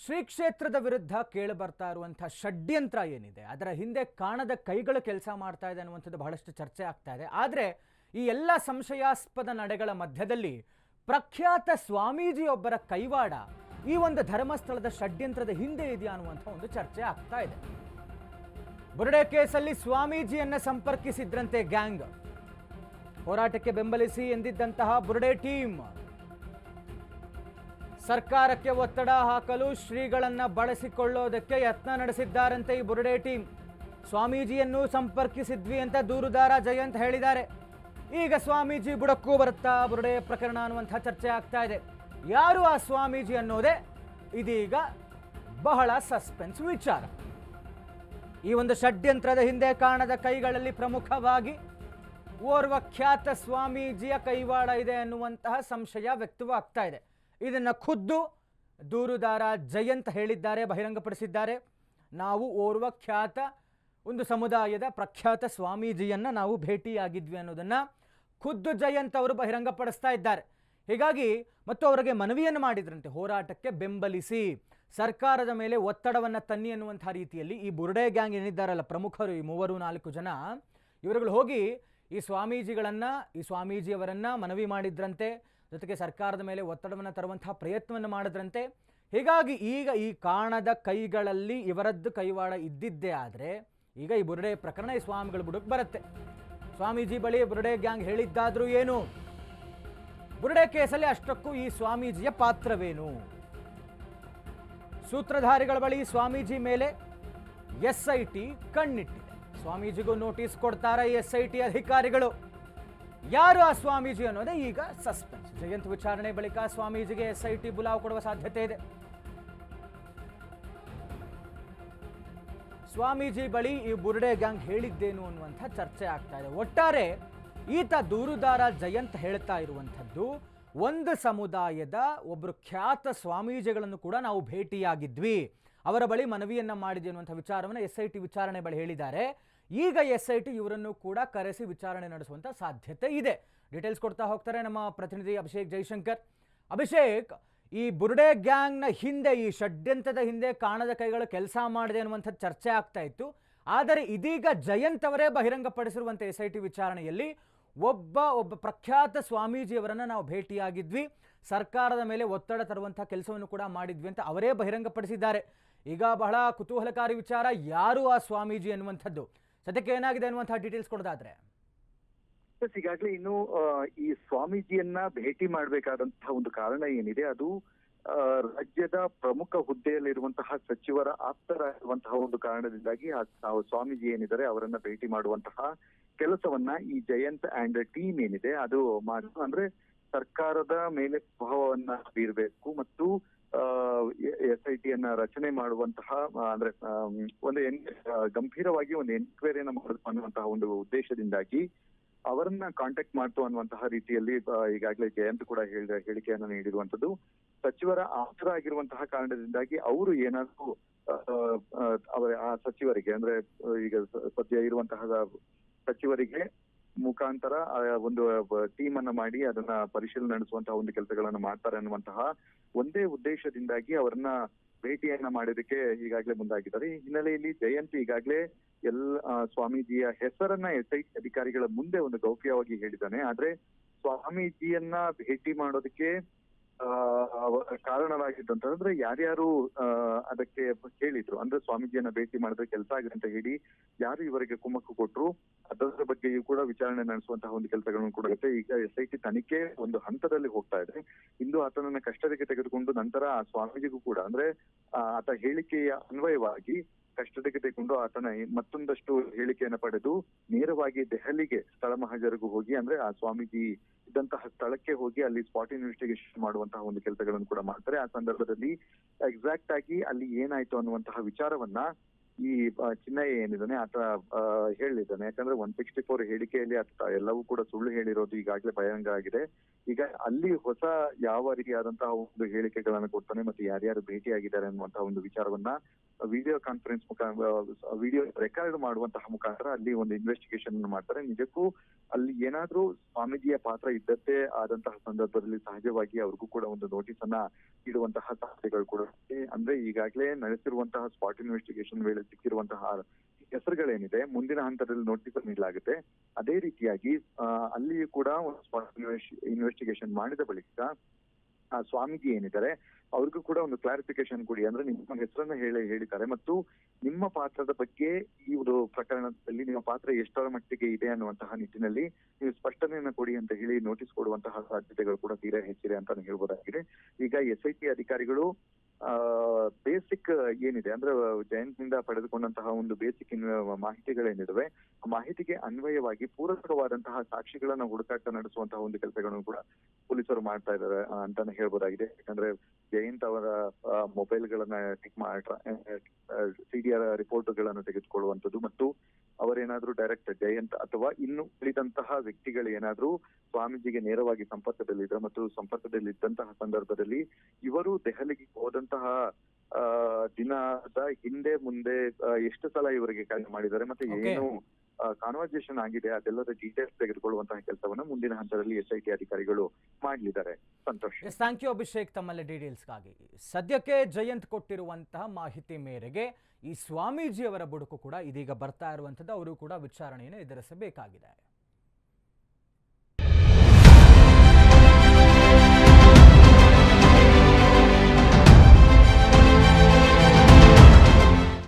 ಶ್ರೀ ಕ್ಷೇತ್ರದ ವಿರುದ್ಧ ಕೇಳಿ ಬರ್ತಾ ಇರುವಂತಹ ಷಡ್ಯಂತ್ರ ಏನಿದೆ ಅದರ ಹಿಂದೆ ಕಾಣದ ಕೈಗಳು ಕೆಲಸ ಮಾಡ್ತಾ ಇದೆ ಅನ್ನುವಂಥದ್ದು ಬಹಳಷ್ಟು ಚರ್ಚೆ ಆಗ್ತಾ ಇದೆ. ಆದರೆ ಈ ಎಲ್ಲ ಸಂಶಯಾಸ್ಪದ ನಡೆಗಳ ಮಧ್ಯದಲ್ಲಿ ಪ್ರಖ್ಯಾತ ಸ್ವಾಮೀಜಿಯೊಬ್ಬರ ಕೈವಾಡ ಈ ಒಂದು ಧರ್ಮಸ್ಥಳದ ಷಡ್ಯಂತ್ರದ ಹಿಂದೆ ಇದೆಯಾ ಅನ್ನುವಂಥ ಒಂದು ಚರ್ಚೆ ಆಗ್ತಾ ಇದೆ. ಬುರುಡೆ ಕೇಸಲ್ಲಿ ಸ್ವಾಮೀಜಿಯನ್ನ ಸಂಪರ್ಕಿಸಿದ್ರಂತೆ ಗ್ಯಾಂಗ್. ಹೋರಾಟಕ್ಕೆ ಬೆಂಬಲಿಸಿ ಎಂದಿದ್ದಂತಹ ಬುರುಡೆ ಟೀಮ್ ಸರ್ಕಾರಕ್ಕೆ ಒತ್ತಡ ಹಾಕಲು ಶ್ರೀಗಳನ್ನ ಬಳಸಿಕೊಳ್ಳೋದಕ್ಕೆ ಯತ್ನ ನಡೆಸಿದ್ದಾರಂತೆ ಈ ಬುರುಡೆ ಟೀಮ್. ಸ್ವಾಮೀಜಿಯನ್ನು ಸಂಪರ್ಕಿಸಿದ್ವಿ ಅಂತ ದೂರುದಾರ ಜಯಂತ್ ಹೇಳಿದ್ದಾರೆ. ಈಗ ಸ್ವಾಮೀಜಿ ಬುಡಕ್ಕೂ ಬರುತ್ತಾ ಬುರುಡೆ ಪ್ರಕರಣ ಅನ್ನುವಂಥ ಚರ್ಚೆ ಆಗ್ತಾ ಇದೆ. ಯಾರು ಆ ಸ್ವಾಮೀಜಿ ಅನ್ನೋದೇ ಇದೀಗ ಬಹಳ ಸಸ್ಪೆನ್ಸ್ ವಿಚಾರ. ಈ ಒಂದು ಷಡ್ಯಂತ್ರದ ಹಿಂದೆ ಕಾಣದ ಕೈಗಳಲ್ಲಿ ಪ್ರಮುಖವಾಗಿ ಓರ್ವ ಖ್ಯಾತ ಸ್ವಾಮೀಜಿಯ ಕೈವಾಡ ಇದೆ ಅನ್ನುವಂತಹ ಸಂಶಯ ವ್ಯಕ್ತವಾಗ್ತಾ ಇದೆ. ಇದನ್ನ ಖುದ್ದು ದೂರುದಾರ ಜಯಂತ್ ಹೇಳಿದ್ದಾರೆ, ಬಹಿರಂಗಪಡಿಸಿದ್ದಾರೆ. ನಾವು ಓರ್ವ ಖ್ಯಾತ ಒಂದು ಸಮುದಾಯದ ಪ್ರಖ್ಯಾತ ಸ್ವಾಮೀಜಿಯನ್ನ ನಾವು ಭೇಟಿಯಾಗಿದ್ವಿ ಅನ್ನೋದನ್ನ ಖುದ್ದು ಜಯಂತ್ ಅವರು ಬಹಿರಂಗಪಡಿಸ್ತಾ ಇದ್ದಾರೆ. ಹೀಗಾಗಿ ಮತ್ತು ಅವರಿಗೆ ಮನವಿಯನ್ನು ಮಾಡಿದ್ರಂತೆ, ಹೋರಾಟಕ್ಕೆ ಬೆಂಬಲಿಸಿ ಸರ್ಕಾರದ ಮೇಲೆ ಒತ್ತಡವನ್ನು ತನ್ನಿ ಅನ್ನುವಂಥ ರೀತಿಯಲ್ಲಿ ಈ ಬುರುಡೆ ಗ್ಯಾಂಗ್ ಏನಿದ್ದಾರಲ್ಲ ಪ್ರಮುಖರು, ಈ 3-4 ಜನ ಇವರುಗಳು ಹೋಗಿ ಈ ಸ್ವಾಮೀಜಿಯವರನ್ನ ಮನವಿ ಮಾಡಿದ್ರಂತೆ. ಜೊತೆಗೆ ಸರ್ಕಾರದ ಮೇಲೆ ಒತ್ತಡವನ್ನು ತರುವಂತಹ ಪ್ರಯತ್ನವನ್ನು ಮಾಡಿದ್ರಂತೆ. ಹೀಗಾಗಿ ಈಗ ಈ ಕಾಣದ ಕೈಗಳಲ್ಲಿ ಇವರದ್ದು ಕೈವಾಡ ಇದ್ದಿದ್ದೇ ಆದರೆ ಈಗ ಈ ಬುರುಡೆ ಪ್ರಕರಣ ಈ ಸ್ವಾಮಿಗಳ ಬುಡಕ್ಕೆ ಬರುತ್ತೆ. ಸ್ವಾಮೀಜಿ ಬಳಿ ಬುರುಡೆ ಗ್ಯಾಂಗ್ ಹೇಳಿದ್ದಾದ್ರೂ ಏನು, ಬುರುಡೆ ಕೇಸಲ್ಲಿ ಅಷ್ಟಕ್ಕೂ ಈ ಸ್ವಾಮೀಜಿಯ ಪಾತ್ರವೇನು? ಸೂತ್ರಧಾರಿಗಳ ಬಳಿ ಸ್ವಾಮೀಜಿ ಮೇಲೆ SIT ಕಣ್ಣಿಟ್ಟಿದೆ. ಸ್ವಾಮೀಜಿಗೂ ನೋಟಿಸ್ ಕೊಡ್ತಾರೆ SIT ಅಧಿಕಾರಿಗಳು. ಯಾರು ಆ ಸ್ವಾಮೀಜಿ ಅನ್ನೋದೇ ಈಗ ಸಸ್ಪೆನ್ಸ್. ಜಯಂತ್ ವಿಚಾರಣೆ ಬಳಿಕ ಸ್ವಾಮೀಜಿಗೆ SIT ಬುಲಾವ್ ಕೊಡುವ ಸಾಧ್ಯತೆ ಇದೆ. ಸ್ವಾಮೀಜಿ ಬಳಿ ಈ ಬುರುಡೆ ಗ್ಯಾಂಗ್ ಹೇಳಿದ್ದೇನು ಅನ್ನುವಂಥ ಚರ್ಚೆ ಆಗ್ತಾ ಇದೆ. ಒಟ್ಟಾರೆ ಈತ ದೂರುದಾರ ಜಯಂತ್ ಹೇಳ್ತಾ ಇರುವಂಥದ್ದು, ಒಂದು ಸಮುದಾಯದ ಒಬ್ಬರು ಖ್ಯಾತ ಸ್ವಾಮೀಜಿಗಳನ್ನು ಕೂಡ ನಾವು ಭೇಟಿಯಾಗಿದ್ವಿ, ಅವರ ಬಳಿ ಮನವಿಯನ್ನ ಮಾಡಿದ್ವಿ ಅನ್ನುವಂಥ ವಿಚಾರವನ್ನು SIT ವಿಚಾರಣೆ ಬಳಿ ಹೇಳಿದ್ದಾರೆ. ಈಗ SIT ಇವರನ್ನು ಕೂಡ ಕರೆಸಿ ವಿಚಾರಣೆ ನಡೆಸುವಂಥ ಸಾಧ್ಯತೆ ಇದೆ. ಡೀಟೇಲ್ಸ್ ಕೊಡ್ತಾ ಹೋಗ್ತಾರೆ ನಮ್ಮ ಪ್ರತಿನಿಧಿ ಅಭಿಷೇಕ್ ಜೈಶಂಕರ್. ಅಭಿಷೇಕ್, ಈ ಬುರುಡೆ ಗ್ಯಾಂಗ್ನ ಹಿಂದೆ, ಈ ಷಡ್ಯಂತ್ರದ ಹಿಂದೆ ಕಾಣದ ಕೈಗಳು ಕೆಲಸ ಮಾಡಿದೆ ಅನ್ನುವಂಥ ಚರ್ಚೆ ಆಗ್ತಾ ಇತ್ತು. ಆದರೆ ಇದೀಗ ಜಯಂತ್ ಅವರೇ ಬಹಿರಂಗಪಡಿಸಿರುವಂಥ SIT ವಿಚಾರಣೆಯಲ್ಲಿ ಒಬ್ಬ ಪ್ರಖ್ಯಾತ ಸ್ವಾಮೀಜಿಯವರನ್ನು ನಾವು ಭೇಟಿಯಾಗಿದ್ವಿ, ಸರ್ಕಾರದ ಮೇಲೆ ಒತ್ತಡ ತರುವಂಥ ಕೆಲಸವನ್ನು ಕೂಡ ಮಾಡಿದ್ವಿ ಅಂತ ಅವರೇ ಬಹಿರಂಗಪಡಿಸಿದ್ದಾರೆ. ಈಗ ಬಹಳ ಕುತೂಹಲಕಾರಿ ವಿಚಾರ, ಯಾರು ಆ ಸ್ವಾಮೀಜಿ ಅನ್ನುವಂಥದ್ದು. ಸದ್ಯಕ್ಕೆ ಏನಾಗಿದೆ ಅನ್ನುವಂಥ ಡೀಟೇಲ್ಸ್ ಕೊಡೋದಾದ್ರೆ ಈಗಾಗಲೇ ಇನ್ನು ಈ ಸ್ವಾಮೀಜಿಯನ್ನ ಭೇಟಿ ಮಾಡಬೇಕಾದಂತಹ ಒಂದು ಕಾರಣ ಏನಿದೆ, ಅದು ರಾಜ್ಯದ ಪ್ರಮುಖ ಹುದ್ದೆಯಲ್ಲಿರುವಂತಹ ಸಚಿವರ ಆಪ್ತರಾಗಿರುವಂತಹ ಒಂದು ಕಾರಣದಿಂದಾಗಿ ಆ ಸ್ವಾಮೀಜಿ ಏನಿದ್ದಾರೆ ಅವರನ್ನ ಭೇಟಿ ಮಾಡುವಂತಹ ಕೆಲಸವನ್ನ ಈ ಜಯಂತ್ ಅಂಡ್ ಟೀಮ್ ಏನಿದೆ ಅದು ಅಂದ್ರೆ ಸರ್ಕಾರದ ಮೇಲೆ ಪ್ರಭಾವವನ್ನ ಬೀರಬೇಕು ಮತ್ತು SIT ಅನ್ನ ರಚನೆ ಮಾಡುವಂತಹ ಅಂದ್ರೆ ಒಂದು ಗಂಭೀರವಾಗಿ ಒಂದು ಎನ್ಕ್ವೈರಿಯನ್ನ ಮಾಡಬೇಕು ಅನ್ನುವಂತಹ ಒಂದು ಉದ್ದೇಶದಿಂದಾಗಿ ಅವರನ್ನ ಕಾಂಟ್ಯಾಕ್ಟ್ ಮಾಡ್ತು ಅನ್ನುವಂತಹ ರೀತಿಯಲ್ಲಿ ಈಗಾಗಲೇ ಜಯಂತ್ ಕೂಡ ಹೇಳಿಕೆಯನ್ನ ನೀಡಿರುವಂತದ್ದು. ಸಚಿವರ ಆಪ್ತರಾಗಿರುವಂತಹ ಕಾರಣದಿಂದಾಗಿ ಅವರು ಏನಾದ್ರು ಆ ಸಚಿವರಿಗೆ ಅಂದ್ರೆ ಈಗ ಸದ್ಯ ಇರುವಂತಹ ಸಚಿವರಿಗೆ ಮುಖಾಂತರ ಒಂದು ಟೀಮ್ ಅನ್ನ ಮಾಡಿ ಅದನ್ನ ಪರಿಶೀಲನೆ ನಡೆಸುವಂತಹ ಒಂದು ಕೆಲಸಗಳನ್ನ ಮಾಡ್ತಾರೆ ಅನ್ನುವಂತಹ ಒಂದೇ ಉದ್ದೇಶದಿಂದಾಗಿ ಅವರನ್ನ ಭೇಟಿಯನ್ನ ಮಾಡೋದಕ್ಕೆ ಈಗಾಗಲೇ ಮುಂದಾಗಿದ್ದಾರೆ. ಈ ಹಿನ್ನೆಲೆಯಲ್ಲಿ ಜಯಂತ್ ಈಗಾಗಲೇ ಸ್ವಾಮೀಜಿಯ ಹೆಸರನ್ನ SIT ಅಧಿಕಾರಿಗಳ ಮುಂದೆ ಒಂದು ಗೌಪ್ಯವಾಗಿ ಹೇಳಿದ್ದಾನೆ. ಆದ್ರೆ ಸ್ವಾಮೀಜಿಯನ್ನ ಭೇಟಿ ಮಾಡೋದಕ್ಕೆ ಕಾರಣವಾಗಿದ್ದಂತಂದ್ರೆ ಯಾರ್ಯಾರು ಅದಕ್ಕೆ ಹೇಳಿದ್ರು, ಅಂದ್ರೆ ಸ್ವಾಮೀಜಿಯನ್ನ ಭೇಟಿ ಮಾಡಿದ್ರೆ ಕೆಲಸ ಆಗಿದೆ ಅಂತ ಹೇಳಿ ಯಾರು ಇವರಿಗೆ ಕುಮ್ಮಕ್ಕು ಕೊಟ್ರು, ಅದರ ಬಗ್ಗೆಯೂ ಕೂಡ ವಿಚಾರಣೆ ನಡೆಸುವಂತಹ ಒಂದು ಕೆಲಸಗಳನ್ನು ಕೂಡ ಇರುತ್ತೆ. ಈಗ SIT ತನಿಖೆ ಒಂದು ಹಂತದಲ್ಲಿ ಹೋಗ್ತಾ ಇದೆ. ಇಂದು ಆತನನ್ನ ಕಸ್ಟಡಿಗೆ ತೆಗೆದುಕೊಂಡು ನಂತರ ಆ ಸ್ವಾಮೀಜಿಗೂ ಕೂಡ ಅಂದ್ರೆ ಆತ ಹೇಳಿಕೆಯ ಅನ್ವಯವಾಗಿ ಕಸ್ಟಡಿಗೆ ತೆಗೆದುಕೊಂಡು ಆತನ ಮತ್ತೊಂದಷ್ಟು ಹೇಳಿಕೆಯನ್ನು ಪಡೆದು ನೇರವಾಗಿ ದೆಹಲಿಗೆ ಸ್ಥಳ ಮಹಾಜರಿಗೂ ಹೋಗಿ ಅಂದ್ರೆ ಆ ಸ್ವಾಮೀಜಿ ಇದ್ದಂತಹ ಸ್ಥಳಕ್ಕೆ ಹೋಗಿ ಅಲ್ಲಿ ಸ್ಪಾಟ್ ಇನ್ವೆಸ್ಟಿಗೇಷನ್ ಮಾಡುವಂತಹ ಒಂದು ಕೆಲಸಗಳನ್ನು ಕೂಡ ಮಾಡ್ತಾರೆ. ಆ ಸಂದರ್ಭದಲ್ಲಿ ಎಕ್ಸಾಕ್ಟ್ ಆಗಿ ಅಲ್ಲಿ ಏನಾಯ್ತು ಅನ್ನುವಂತಹ ವಿಚಾರವನ್ನ ಈ ಚಿನ್ನಯ್ಯ ಏನಿದ್ದಾನೆ ಆತ ಹೇಳಿದ್ದಾನೆ. ಯಾಕಂದ್ರೆ 164 ಹೇಳಿಕೆಯಲ್ಲಿ ಆತ ಎಲ್ಲವೂ ಕೂಡ ಸುಳ್ಳು ಹೇಳಿರೋದು ಈಗಾಗಲೇ ಬಹಿರಂಗ ಆಗಿದೆ. ಈಗ ಅಲ್ಲಿ ಹೊಸ ಯಾವ ರೀತಿಯಾದಂತಹ ಒಂದು ಹೇಳಿಕೆಗಳನ್ನು ಕೊಡ್ತಾನೆ ಮತ್ತೆ ಯಾರ್ಯಾರು ಭೇಟಿಯಾಗಿದ್ದಾರೆ ಅನ್ನುವಂತಹ ಒಂದು ವಿಚಾರವನ್ನ ವಿಡಿಯೋ ಕಾನ್ಫರೆನ್ಸ್ ವಿಡಿಯೋ ರೆಕಾರ್ಡ್ ಮಾಡುವಂತಹ ಮುಖಾಂತರ ಅಲ್ಲಿ ಒಂದು ಇನ್ವೆಸ್ಟಿಗೇಷನ್ ಮಾಡ್ತಾರೆ. ನಿಜಕ್ಕೂ ಅಲ್ಲಿ ಏನಾದ್ರೂ ಸ್ವಾಮೀಜಿಯ ಪಾತ್ರ ಇದ್ದದ್ದೇ ಆದಂತಹ ಸಂದರ್ಭದಲ್ಲಿ ಸಹಜವಾಗಿ ಅವ್ರಿಗೂ ಕೂಡ ಒಂದು ನೋಟಿಸ್ ಅನ್ನ ಇಡುವಂತಹ ಸಾಧ್ಯತೆಗಳು ಕೂಡ ಇದೆ. ಅಂದ್ರೆ ಈಗಾಗಲೇ ನಡೆಸಿರುವಂತಹ ಸ್ಪಾಟ್ ಇನ್ವೆಸ್ಟಿಗೇಷನ್ ವೇಳೆ ಸಿಕ್ಕಿರುವಂತಹ ಹೆಸರುಗಳೇನಿದೆ ಮುಂದಿನ ಹಂತದಲ್ಲಿ ನೋಟಿಸ್ ನೀಡಲಾಗುತ್ತೆ. ಅದೇ ರೀತಿಯಾಗಿ ಅಲ್ಲಿಯೂ ಕೂಡ ಒಂದು ಸ್ಪಾಟ್ ಇನ್ವೆಸ್ಟಿಗೇಷನ್ ಮಾಡಿದ ಬಳಿಕ ಆ ಸ್ವಾಮೀಜಿ ಏನಿದ್ದಾರೆ ಅವ್ರಿಗೂ ಕೂಡ ಒಂದು ಕ್ಲಾರಿಫಿಕೇಶನ್ ಕೊಡಿ, ಅಂದ್ರೆ ನಿಮ್ಮ ಹೆಸರನ್ನ ಹೇಳಿದ್ದಾರೆ ಮತ್ತು ನಿಮ್ಮ ಪಾತ್ರದ ಬಗ್ಗೆ ಈ ಒಂದು ಪ್ರಕರಣದಲ್ಲಿ ನಿಮ್ಮ ಪಾತ್ರ ಎಷ್ಟರ ಮಟ್ಟಿಗೆ ಇದೆ ಅನ್ನುವಂತಹ ನಿಟ್ಟಿನಲ್ಲಿ ನೀವು ಸ್ಪಷ್ಟನೆಯನ್ನ ಕೊಡಿ ಅಂತ ಹೇಳಿ ನೋಟಿಸ್ ಕೊಡುವಂತಹ ಸಾಧ್ಯತೆಗಳು ಕೂಡ ತೀರಾ ಹೆಚ್ಚಿದೆ ಅಂತಾನೆ ಹೇಳ್ಬೋದಾಗಿದೆ. ಈಗ SIT ಅಧಿಕಾರಿಗಳು ಬೇಸಿಕ್ ಏನಿದೆ ಅಂದ್ರೆ ಜಯಂತ್ ನಿಂದ ಪಡೆದುಕೊಂಡಂತಹ ಒಂದು ಬೇಸಿಕ್ ಮಾಹಿತಿಗಳೇನಿದಾವೆ ಆ ಮಾಹಿತಿಗೆ ಅನ್ವಯವಾಗಿ ಪೂರಕವಾದಂತಹ ಸಾಕ್ಷಿಗಳನ್ನ ಹುಡುಕಾಟ ನಡೆಸುವಂತಹ ಒಂದು ಕೆಲಸಗಳನ್ನು ಕೂಡ ಪೊಲೀಸರು ಮಾಡ್ತಾ ಇದ್ದಾರೆ ಅಂತಾನೆ ಹೇಳ್ಬೋದಾಗಿದೆ. ಯಾಕಂದ್ರೆ ಜಯಂತ್ ಅವರ ಮೊಬೈಲ್ ಗಳನ್ನ CDR ರಿಪೋರ್ಟ್ಗಳನ್ನು ತೆಗೆದುಕೊಳ್ಳುವಂಥದ್ದು ಮತ್ತು ಅವರೇನಾದ್ರೂ ಡೈರೆಕ್ಟ್ ಜಯಂತ್ ಅಥವಾ ಇನ್ನು ಉಳಿದಂತಹ ವ್ಯಕ್ತಿಗಳು ಏನಾದ್ರೂ ಸ್ವಾಮೀಜಿಗೆ ನೇರವಾಗಿ ಸಂಪರ್ಕದಲ್ಲಿದ್ದ ಮತ್ತು ಸಂಪರ್ಕದಲ್ಲಿದ್ದಂತಹ ಸಂದರ್ಭದಲ್ಲಿ ಇವರು ದೆಹಲಿಗೆ ಹೋದಂತಹ ದಿನದ ಹಿಂದೆ ಮುಂದೆ ಎಷ್ಟು ಸಲ ಇವರಿಗೆ ಕರೆ ಮಾಡಿದ್ದಾರೆ ಮತ್ತೆ ಏನು ಕಾನ್ವರ್ಸೇಷನ್ ಆಗಿದೆ ಅದೆಲ್ಲದ ಡೀಟೇಲ್ಸ್ ತೆಗೆದುಕೊಳ್ಳುವಂತಹ ಕೆಲಸವನ್ನ ಮುಂದಿನ ಹಂತದಲ್ಲಿ SIT ಅಧಿಕಾರಿಗಳು ಮಾಡಲಿದ್ದಾರೆ. ಸಂತೋಷ್. ಥ್ಯಾಂಕ್ ಯು ಅಭಿಷೇಕ್ ತಮ್ಮಲ್ಲಿ ಡೀಟೇಲ್ಸ್ಗಾಗಿ. ಸದ್ಯಕ್ಕೆ ಜಯಂತ್ ಕೊಟ್ಟಿರುವಂತಹ ಮಾಹಿತಿ ಮೇರೆಗೆ ಈ ಸ್ವಾಮೀಜಿಯವರ ಬುಡಕು ಕೂಡ ಇದೀಗ ಬರ್ತಾ ಇರುವಂಥದ್ದು, ಅವರು ಕೂಡ ವಿಚಾರಣೆಯನ್ನು ಎದುರಿಸಬೇಕಾಗಿದೆ.